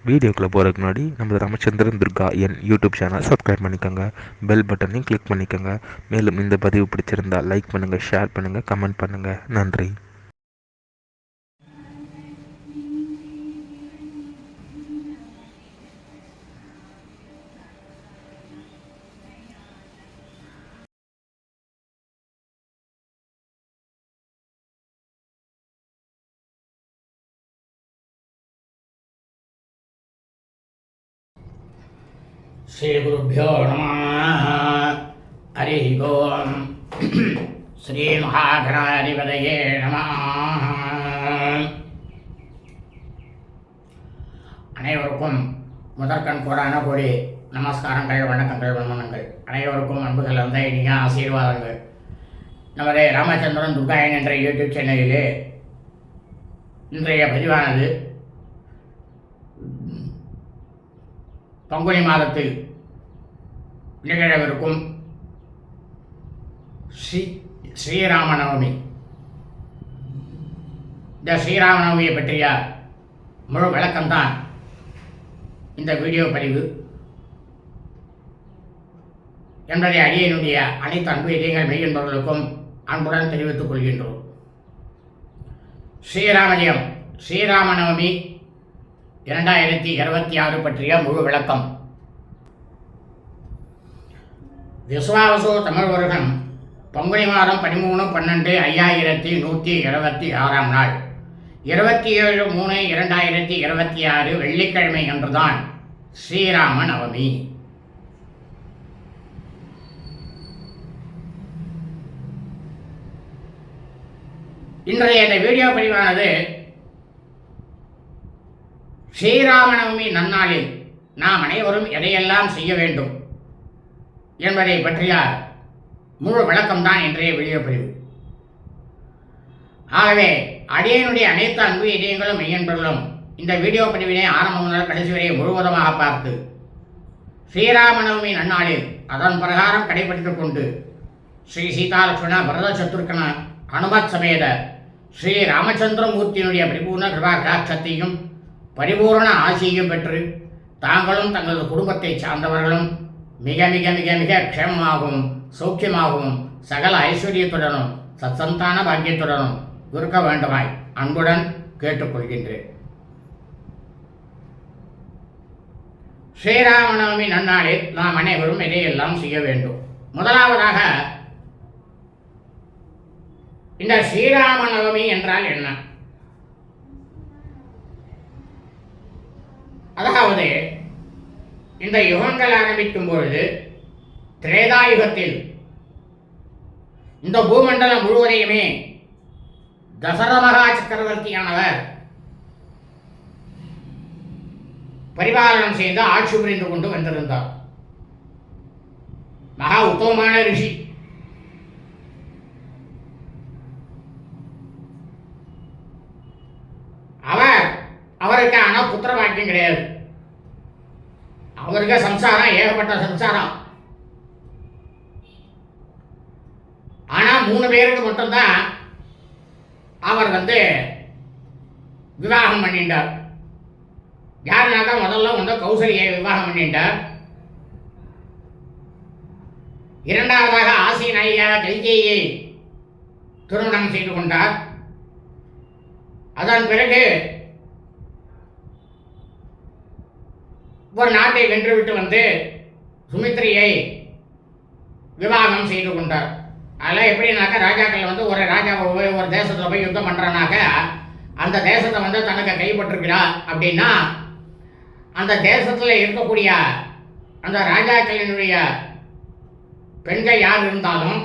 வீடியோக்குள்ளே போகிறதுக்கு முன்னாடி நம்ம ராமச்சந்திரன் துர்கா என் யூடியூப் சேனல் சப்ஸ்கிரைப் பண்ணிக்கோங்க, பெல் பட்டனையும் கிளிக் பண்ணிக்கோங்க. மேலும் இந்த பதிவு பிடிச்சிருந்தால் லைக் பண்ணுங்கள், ஷேர் பண்ணுங்கள், கமெண்ட் பண்ணுங்கள். நன்றி. श्रीगुरुभ्यो नमः। हरि ओम। श्री महागणाधिपतये नमः। அனைவருக்கும் முதற்கண் கோடான கோடி நமஸ்காரங்கள், வணக்கங்கள், வந்தனங்கள். அனைவருக்கும் அன்புகள் வந்த இனிய ஆசீர்வாதங்கள். நமது ராமச்சந்திரன் துர்காயன் என்ற யூடியூப் சேனலிலே இன்றைய பதிவானது பங்குனி மாதத்தில் நிகழவிருக்கும் ஸ்ரீராமநவமி. இந்த ஸ்ரீராமநவமியை பற்றிய முழு விளக்கம்தான் இந்த வீடியோ பதிவு என்பதை அடியனுடைய அனைத்து அன்பு இதயங்கள் மெய்யன்பவர்களுக்கும் அன்புடன் தெரிவித்துக் கொள்கின்றோம். ஸ்ரீராமஜெயம் ஸ்ரீராமநவமி 2026 பற்றிய முழு விளக்கம். விஸ்வாவசு தமிழ் வருடம் பங்குனி மாதம் 13/12/5126 நாள் 27/3/2026 வெள்ளிக்கிழமை அன்றுதான் ஸ்ரீராம நவமி. இன்றைய இந்த வீடியோ பதிவானது ஸ்ரீராமநவமி நன்னாளில் நாம் அனைவரும் எதையெல்லாம் செய்ய வேண்டும் என்பதை பற்றிய முழு விளக்கம்தான் இன்றைய வீடியோ பதிவு. ஆகவே அடியனுடைய அனைத்து அன்பு இதயங்களும் மெய்யன்பர்களும் இந்த வீடியோ பதிவினை ஆரம்பம் முதல் கடைசி வரை முழுவதுமாக பார்த்து ஸ்ரீராமநவமி நன்னாளில் அதன் பிரகாரம் கடைபிடித்துக் கொண்டு ஸ்ரீ சீதாலட்சுமண பரத சத்ருக்கன அனுமத் சமேத ஸ்ரீ ராமச்சந்திரமூர்த்தியினுடைய பரிபூர்ண கிருபா கடாட்சத்தையும் பரிபூரண ஆசியையும் பெற்று தாங்களும் தங்களது குடும்பத்தை சார்ந்தவர்களும் மிக மிக மிக மிக க்ஷேமமாகவும் சௌக்கியமாகவும் சகல ஐஸ்வர்யத்துடனும் சத்சந்தான பாக்கியத்துடனும் இருக்க வேண்டுமாய் அன்புடன் கேட்டுக்கொள்கின்றேன். ஸ்ரீராமநவமி நன்னாளில் நாம் அனைவரும் இதையெல்லாம் செய்ய வேண்டும். முதலாவதாக இந்த ஸ்ரீராமநவமி என்றால் என்ன? அதாவது இந்த யுகங்கள் ஆரம்பிக்கும் பொழுது திரேதாயுகத்தில் இந்த பூமண்டலம் முழுவதையுமே தசரத மகா சக்கரவர்த்தியானவர் பரிபாலனம் செய்து ஆட்சி புரிந்து கொண்டு வந்திருந்தார். மகா உத்தமமான ரிஷி. அவருக்கான புத்திர பாக்கியம் கிடையாது. அவருக்கு சம்சாரம், ஏகப்பட்ட சம்சாரம். ஆனா 3 பேருக்கு மட்டும்தான் அவர் விவாகம் பண்ணிட்டார். யாருனாக்கா முதல்ல கௌசல்யை விவாகம் பண்ணிட்டார். இரண்டாவதாக ஆசி நாயிகா கைகேயியை திருமணம் செய்து கொண்டார். அதன் பிறகு ஒரு நாட்டை வென்றுவிட்டு சுமித்ரியை விவாகம் செய்து கொண்டார். அதெல்லாம் எப்படின்னாக்கா ராஜாக்கள் ஒரு ராஜாவை ஒரு தேசத்தில் போய் யுத்தம் பண்ணுறனாக்க அந்த தேசத்தை தனக்கு கைப்பற்றுகிறார் அப்படின்னா அந்த தேசத்தில் இருக்கக்கூடிய அந்த ராஜாக்களினுடைய பெண்கள் யார் இருந்தாலும்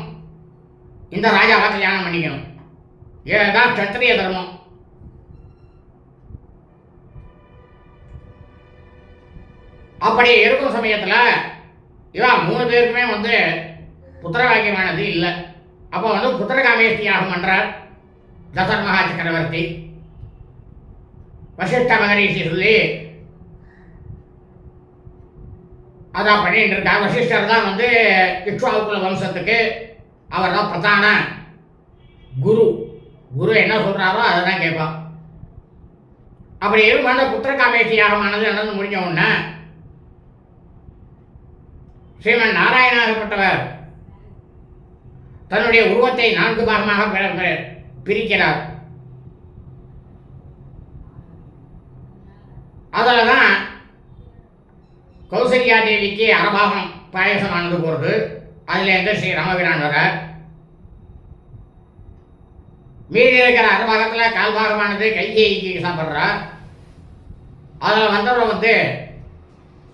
இந்த ராஜாவை கல்யாணம் பண்ணிக்கணும். இதுதான் சத்திரிய தர்மம். அப்படி இருக்கும் சமயத்தில் இவன் 3 பேருக்குமே புத்திரவாக்கியமானது இல்லை. அப்போ புத்திரகாமேஷ்டி யாகம் பண்ணுறார் தசரத மகா சக்கரவர்த்தி. வசிஷ்ட மகரிஷி சொல்லி அதான் பண்ணிட்டு இருக்கா. வசிஷ்டர் தான் இக்ஷ்வாகுகுல வம்சத்துக்கு அவர் தான் பிரதான குரு. குரு என்ன சொல்கிறாரோ அதை தான் கேட்பான். அப்படி இருக்கும் அந்த புத்திர காமேஷ்டி யாகமானது நடந்து முடிஞ்ச உடனே ஸ்ரீமன் நாராயணாகப்பட்டவர் தன்னுடைய உருவத்தை 4 பாகமாக பிரிக்கிறார். அதில் தான் கௌசல்யா தேவிக்கு அரபாகம் பாயசமானது போகிறது. அதுலேருந்து ஸ்ரீ ராமபிரான் வர மீதி இருக்கிற அரபாகத்தில் 1/4 பாகமானது கைகேயிக்கு சாப்பிட்றார். அதில் வந்தவர்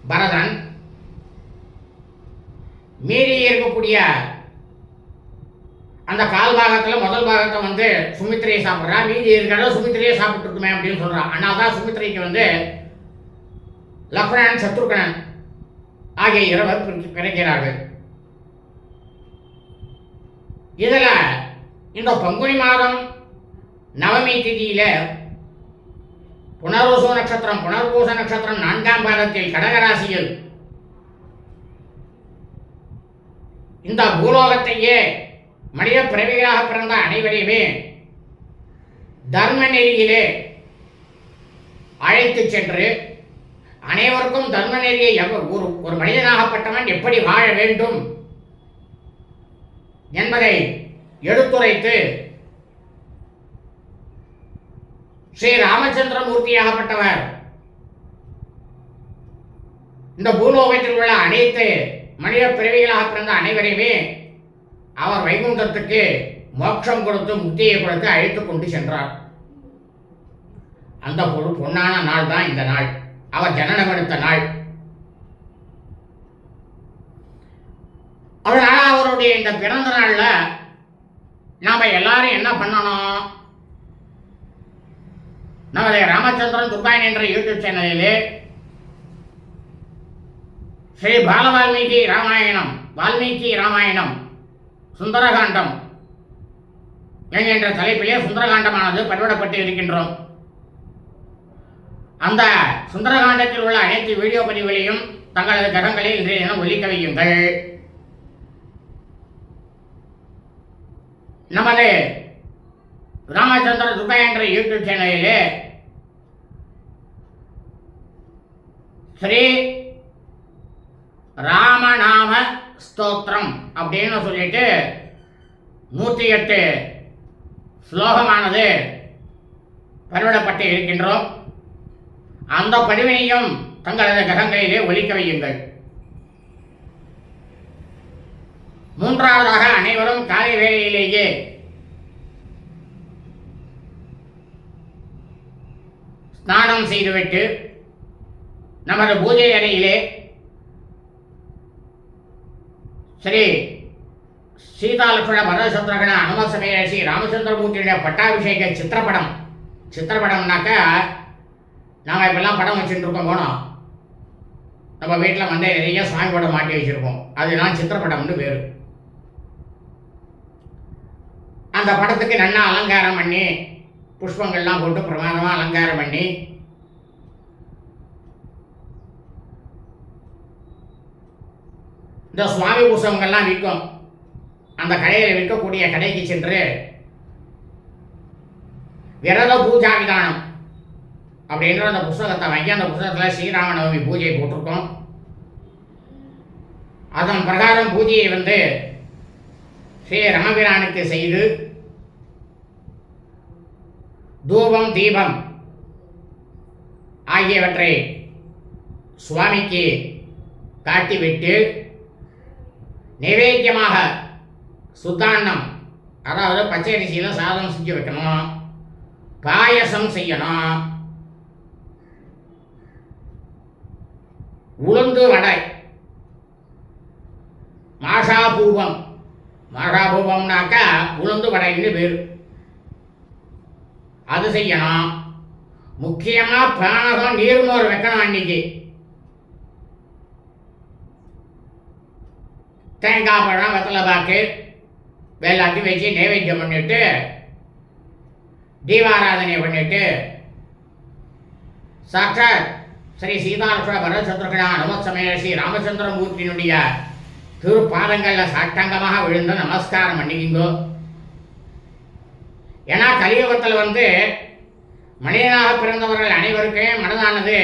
பரதன். மீறி இருக்கக்கூடிய அந்த 1/4 பாகத்தில் முதல் பாகத்தை சுமித்திரையை சாப்பிட்றா. மீதி இருக்கிறத சுமித்திரையை சாப்பிட்டுருக்குமே அப்படின்னு சொல்கிறான். ஆனால் தான் சுமித்திரைக்கு லக்ஷ்மணன் சத்ருகனன் ஆகிய இருவர் கிடைக்கிறார்கள். இதில் இந்த பங்குனி மாதம் நவமி திதியில புனர்வசு நட்சத்திரம் புனர்பூச நட்சத்திரம் 4ஆம் பாதத்தில் கடகராசியில் இந்த பூலோகத்தையே மனித பிறவிகளாக பிறந்த அனைவரையுமே தர்ம நெறியிலே அழைத்து சென்று அனைவருக்கும் தர்ம நெறியை ஒரு மனிதனாகப்பட்டவன் எப்படி வாழ வேண்டும் என்பதை எடுத்துரைத்து ஸ்ரீ ராமச்சந்திரமூர்த்தியாகப்பட்டவர் இந்த பூலோகத்தில் உள்ள அனைத்து மனித பிறவிகளாக பிறந்த அனைவரையுமே அவர் வைகுண்டத்துக்கு மோட்சம் கொடுத்து முக்தியை கொடுத்து அழைத்து கொண்டு சென்றார். அந்த பொன்னான நாள் தான் இந்த நாள், அவர் ஜனனம் எடுத்த நாள். அதனால அவருடைய இந்த பிறந்த நாள்ல நாம எல்லாரும் என்ன பண்ணணும்? நமது ராமச்சந்திரன் துர்காயன் என்ற யூடியூப் சேனலிலே ஸ்ரீ பாலவால்மீகி ராமாயணம் சுந்தரகாண்டம் என்கின்ற தலைப்பிலே சுந்தரகாண்டமானது பதிவிடப்பட்டு இருக்கின்றோம். அந்த சுந்தரகாண்டத்தில் உள்ள அனைத்து வீடியோ பதிவுகளையும் தங்களது கிரகங்களில் இன்றைய தினம் ஒலிக்க வையுங்கள். நமது ராமச்சந்திர துர்கா என்ற யூடியூப் சேனலிலே ஸ்ரீ ராமநாம ஸ்தோத்திரம் அப்படின்னு சொல்லிட்டு 108 ஸ்லோகமானது பதிவிடப்பட்டு இருக்கின்றோம். அந்த பதிவினையும் தங்களது கிரகங்களிலே ஒலிக்க வையுங்கள். 3ஆவதாக அனைவரும் காலை வேளையிலேயே ஸ்நானம் செய்துவிட்டு நமது பூஜை அறையிலே ஸ்ரீ சீதாலட்சுமண பரதசத்ருகன அனும சமேத ஸ்ரீ ராமச்சந்திரமூர்த்தியுடைய பட்டாபிஷேக சித்திரப்படம்னாக்கா நாம் இப்பெல்லாம் படம் வச்சுட்டு இருக்கோம். போனோம் நம்ம வீட்டில் நிறைய சுவாமி படம் மாட்டி வச்சுருக்கோம். அதுதான் சித்திரப்படம்னு பேர். அந்த படத்துக்கு நல்லா அலங்காரம் பண்ணி புஷ்பங்கள்லாம் போட்டு பிரமாதமாக அலங்காரம் பண்ணி இந்த சுவாமி புஸ்தகங்கள்லாம் விற்கும். அந்த கடையில் விற்கக்கூடிய கடைக்கு சென்று விரத பூஜா விதானம் அப்படின்ற அந்த புஸ்தகத்தை வாங்கி அந்த புஸ்தகத்தில் ஸ்ரீராமநவமி பூஜை போட்டிருக்கோம். அதன் பிரகாரம் பூஜையை ஸ்ரீ ராமபிரானுக்கு செய்து தூபம் தீபம் ஆகியவற்றை சுவாமிக்கு காட்டிவிட்டு நைவேத்தியமாக சுத்தாண்ணம், அதாவது பச்சை அரிசியில் சாதம் செஞ்சு வைக்கணும், பாயசம் செய்யணும், உளுந்து வடை, மாஷாபூபம்னாக்கா உளுந்து வடைன்னு பேர், அது செய்யணும். முக்கியமாக பானகம் நீர்மோர் வைக்கணும். அன்னைக்கு தேங்காய் பழம் வெத்தலை பாக்கு எல்லாத்தையும் வச்சு நைவேத்தியம் பண்ணிட்டு தீபாராதனை பண்ணிட்டு சாட்சாத் ஸ்ரீ சீதாலட்சுமண பரதசத்ருகன அனும சமேத ஸ்ரீ ராமச்சந்திரமூர்த்தியினுடைய திருப்பாதங்களில் சாஷ்டாங்கமாக விழுந்து நமஸ்காரம் பண்ணிக்கிங்கோ. ஏன்னா கலியுகத்தில் மனிதனாக பிறந்தவர்கள் அனைவருக்குமே மனதானது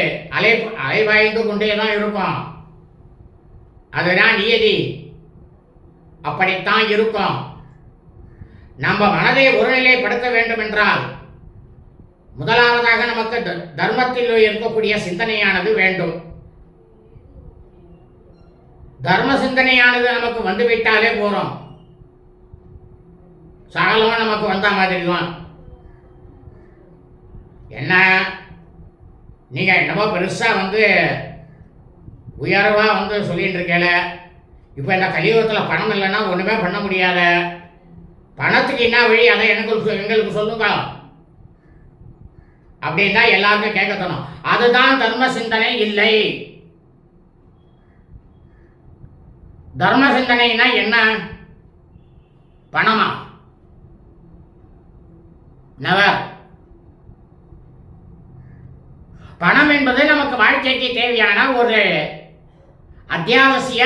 அலைபாய்ந்து கொண்டே தான் இருக்கும். அதுதான் நியதி, அப்படித்தான் இருக்கும். நம்ம மனதை ஒருநிலைப்படுத்த வேண்டும் என்றால் முதலாவதாக நமக்கு தர்மத்தில் இருக்கக்கூடிய சிந்தனையானது வேண்டும். தர்ம சிந்தனையானது நமக்கு வந்துவிட்டாலே போறோம், சகலமும் நமக்கு வந்த மாதிரி தான். என்ன நீங்க என்னமோ பெருசா உயர்வா சொல்லிட்டு இருக்கல. இப்ப இந்த கலியுகத்தில் பணம் இல்லைன்னா ஒண்ணுமே பண்ண முடியாத. பணத்துக்கு என்ன வழி, அதை எங்களுக்கு சொல்லுங்க அப்படின்னு தான் எல்லாருமே கேட்க தோணும். அதுதான் தர்ம சிந்தனை இல்லை. தர்ம சிந்தனைனா என்ன? பணமா? நவர். பணம் என்பது நமக்கு வாழ்க்கைக்கு தேவையான ஒரு அத்தியாவசிய,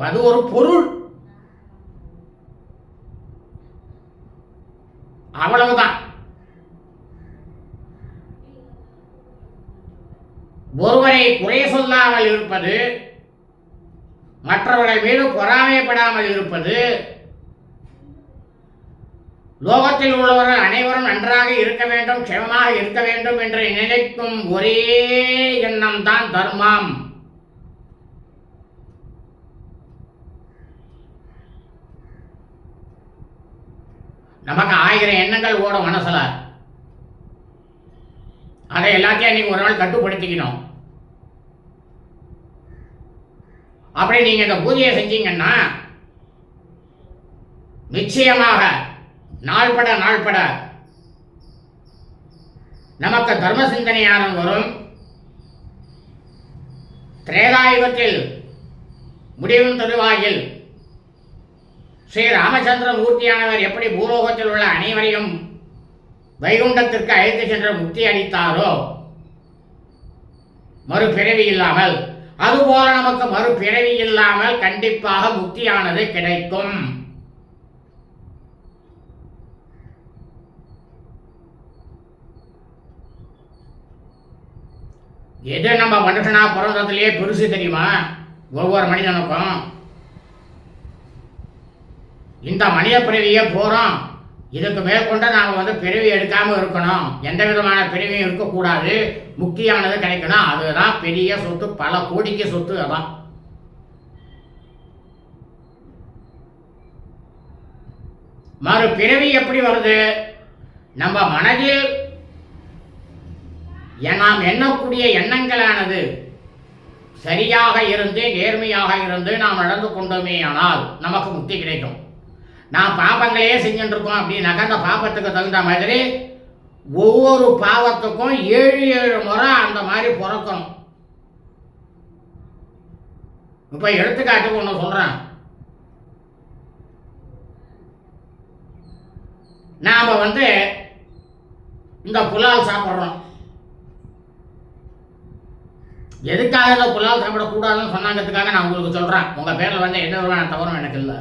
அது ஒரு பொருள், அவ்வளவுதான். ஒருவரை குறை சொல்லாமல் இருப்பது, மற்றவர்கள் மீது பொறாமைப்படாமல் இருப்பது, லோகத்தில் உள்ளவர்கள் அனைவரும் நன்றாக இருக்க வேண்டும், க்ஷேமமாக இருக்க வேண்டும் என்று நினைக்கும் ஒரே எண்ணம் தான் தர்மம். நமக்கு 1000 எண்ணங்கள் ஓடும் மனசுல. அதை எல்லாத்தையும் அன்னைக்கு ஒரு நாள் கட்டுப்படுத்திக்கணும். அப்படி நீங்க இந்த பூஜையை செஞ்சீங்கன்னா நிச்சயமாக நாள்பட நமக்கு தர்ம சிந்தனையானது வரும். திரேதாயுகத்தில் முடிவும் தருவாயில் ஸ்ரீ ராமச்சந்திர மூர்த்தியானவர் எப்படி பூலோகத்தில் உள்ள அனைவரையும் வைகுண்டத்திற்கு அழைத்து சென்று முக்தி அளித்தாரோ மறுபிறவி இல்லாமல், அதுபோல நமக்கு மறுபிறவி இல்லாமல் கண்டிப்பாக முக்தியானது கிடைக்கும். எது நம்ம மனுஷனா பிறந்ததுலேயே பெருசு தெரியுமா? ஒவ்வொரு மனிதனுக்கும் இந்த மனித பிறவியே போறோம், இதுக்கு மேற்கொண்டு நாம பிறவி எடுக்காம இருக்கணும், எந்த விதமான பிறவியும் இருக்கக்கூடாது, முக்தியானது கிடைக்கணும். அதுதான் பெரிய சொத்து, பல கோடிக்கு சொத்து. அதான் மறு பிறவி எப்படி வருது? நம்ம மனதில் நாம் எண்ணக்கூடிய எண்ணங்களானது சரியாக இருந்து நேர்மையாக இருந்து நாம் நடந்து கொண்டோமே ஆனால் நமக்கு முக்தி கிடைக்கும். நாம் பாப்பங்களே செஞ்சுட்டு இருக்கோம் அப்படின்னாக்கா அந்த பாப்பத்துக்கு தகுந்த மாதிரி ஒவ்வொரு பாவத்துக்கும் 7 முறை அந்த மாதிரி பிறக்கணும். இப்ப எடுத்துக்காட்டுக்கு ஒன்று சொல்றேன். நாம இந்த புலால் சாப்பிட்றோம். எதுக்காக இந்த புலால் சாப்பிடக்கூடாதுன்னு சொன்னாங்கிறதுக்காக நான் உங்களுக்கு சொல்றேன். உங்க பேர்ல எந்த விதமான தவறும் எனக்கு இல்லை,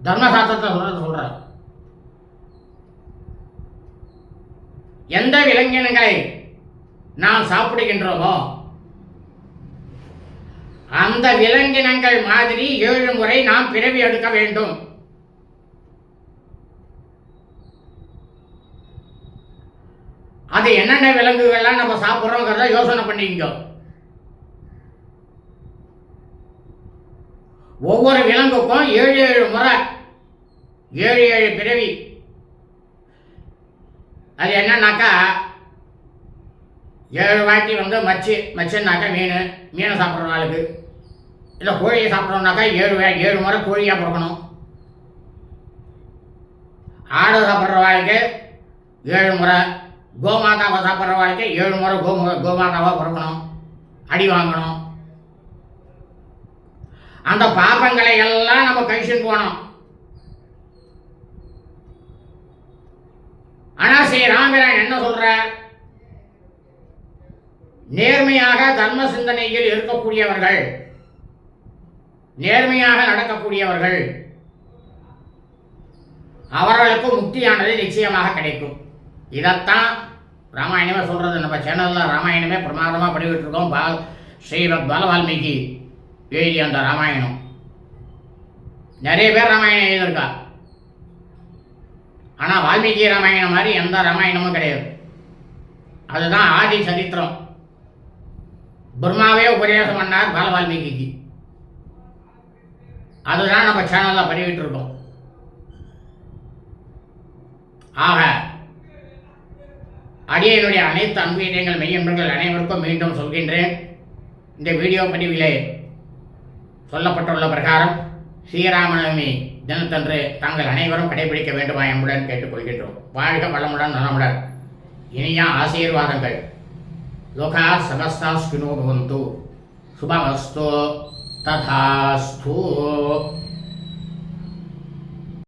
தர்மசாஸ்திரத்தை சொல்றேன். எந்த விலங்கினங்களை நாம் சாப்பிடுகின்றோமோ அந்த விலங்கினங்கள் மாதிரி 7 முறை நாம் பிறவி எடுக்க வேண்டும். அது என்னென்ன விலங்குகள்லாம் நம்ம சாப்பிட்றோங்கிறத யோசனை பண்ணிக்கோ. ஒவ்வொரு விலங்குக்கும் 7 முறை 7 பிறவி. அது என்னன்னாக்கா 7 வாட்டி மச்சுன்னாக்கா மீனை சாப்பிட்ற ஆளுக்கு, இல்லை கோழியை சாப்பிட்றோம்னாக்கா 7 முறை கோழியாக பிறக்கணும். ஆடு சாப்பிட்ற வாழ்க்கை 7 முறை, கோமாதாவை சாப்பிட்ற வாழ்க்கை 7 முறை கோமாதாவாக பிறக்கணும், அடி வாங்கணும். அந்த பாப்பங்களை எல்லாம் நம்ம கழிச்சுன்னு போனோம். ஆனா ஸ்ரீ ராமபிரான் என்ன சொல்ற? நேர்மையாக தர்ம சிந்தனையில் இருக்கக்கூடியவர்கள், நேர்மையாக நடக்கக்கூடியவர்கள், அவர்களுக்கு முக்தியானது நிச்சயமாக கிடைக்கும். இதைத்தான் ராமாயணமே சொல்கிறது. நம்ம சேனலில் ராமாயணமே பிரமாதமாக படிக்கிட்டு இருக்கோம். ஸ்ரீமத் பால வால்மீகி எழுதிய அந்த ராமாயணம். நிறைய பேர் ராமாயணம் எழுதியிருக்கா. ஆனால் வால்மீகி ராமாயணம் மாதிரி எந்த ராமாயணமும் கிடையாது. அதுதான் ஆதி சரித்திரம். பிரம்மாவே உபதேசம் பண்ணார் பால வால்மீகிக்கு. அதுதான் நம்ம சேனலில் படிக்கிட்டு இருக்கோம். ஆக அடியனுடைய அனைத்து அன்பீடங்கள் மெய்யன்பர்கள் அனைவருக்கும் மீண்டும் சொல்கின்றேன். இந்த வீடியோ பதிவிலே சொல்லப்பட்டுள்ள பிரகாரம் ஸ்ரீராமநவமி தினத்தன்று தாங்கள் அனைவரும் கடைபிடிக்க வேண்டுமா என்புடன் கேட்டுக்கொள்கின்றோம். வாழ்க வளமுடன் நலமுடன் இனிய ஆசீர்வாதங்கள். லோகா சமஸ்தா ஸ்கினோ பவந்து சுபமஸ்து ததாஸ்து.